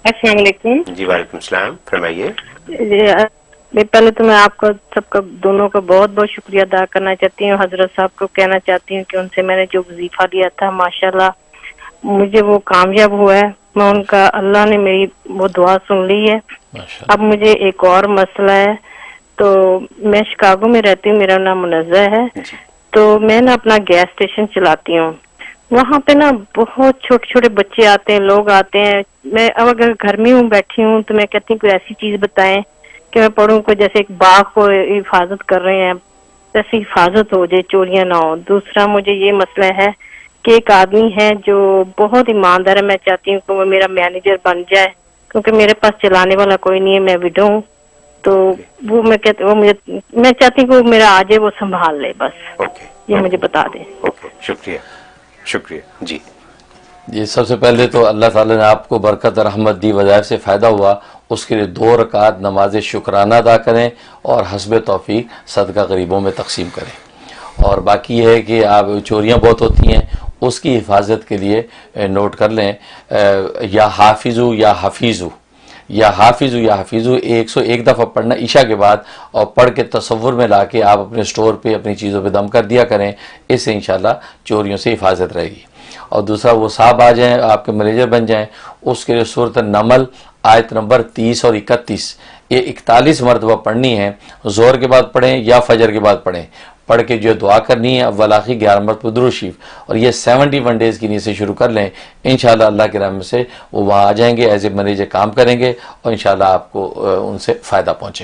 السلام علیکم جی وعلیکم السلام، فرمائیے۔ پہلے تو میں آپ کا سب کا دونوں کا بہت بہت شکریہ ادا کرنا چاہتی ہوں. حضرت صاحب کو کہنا چاہتی ہوں کہ ان سے میں نے جو وظیفہ لیا تھا ماشاءاللہ مجھے وہ کامیاب ہوا ہے. میں ان کا اللہ نے میری وہ دعا سن لی ہے. اب مجھے ایک اور مسئلہ ہے. تو میں شکاگو میں رہتی ہوں، میرا نام منزہ ہے. تو میں نا اپنا گیس اسٹیشن چلاتی ہوں. وہاں پہ نا بہت چھوٹے چھوٹے بچے آتے ہیں، لوگ آتے ہیں. میں اب اگر گھر میں ہوں بیٹھی ہوں تو میں کہتی ہوں کوئی ایسی چیز بتائیں کہ میں پڑھوں. کو جیسے ایک باغ کو حفاظت کر رہے ہیں ویسے حفاظت ہو جائے، چوریاں نہ ہو. دوسرا مجھے یہ مسئلہ ہے کہ ایک آدمی ہے جو بہت ایماندار ہے، میں چاہتی ہوں کہ وہ میرا مینیجر بن جائے کیونکہ میرے پاس چلانے والا کوئی نہیں ہے، میں وڈو ہوں. تو وہ میں کہتی ہوں میں چاہتی ہوں کہ وہ میرا آ جائے، وہ سنبھال لے. بس یہ مجھے بتا دیں. اوکے، شکریہ شکریہ. جی سب سے پہلے تو اللہ تعالیٰ نے آپ کو برکت رحمت دی، وظائف سے فائدہ ہوا، اس کے لیے 2 رکعت نماز شکرانہ ادا کریں اور حسب توفیق صدقہ غریبوں میں تقسیم کریں. اور باقی یہ ہے کہ آپ چوریاں بہت ہوتی ہیں، اس کی حفاظت کے لیے نوٹ کر لیں یا حافظو یا حفیظو یا حافظو یا حفیظو 101 دفعہ پڑھنا عشاء کے بعد، اور پڑھ کے تصور میں لا کے آپ اپنے سٹور پہ اپنی چیزوں پہ دم کر دیا کریں. اس سے انشاءاللہ چوریوں سے حفاظت رہے گی. اور دوسرا وہ صاحب آ جائیں، آپ کے مینیجر بن جائیں، اس کے لیے سورۃ النمل آیت نمبر 30 اور 31 یہ 41 مرتبہ پڑھنی ہے. ظہر کے بعد پڑھیں یا فجر کے بعد پڑھیں. پڑھ کے جو دعا کرنی ہے اول آخر 11 مرتبہ درود شریف، اور یہ 71 ڈیز کی نیت سے شروع کر لیں. انشاءاللہ اللہ کے رحمت سے وہ وہاں آ جائیں گے، ایز اے مینیجر کام کریں گے، اور انشاءاللہ آپ کو ان سے فائدہ پہنچے گا.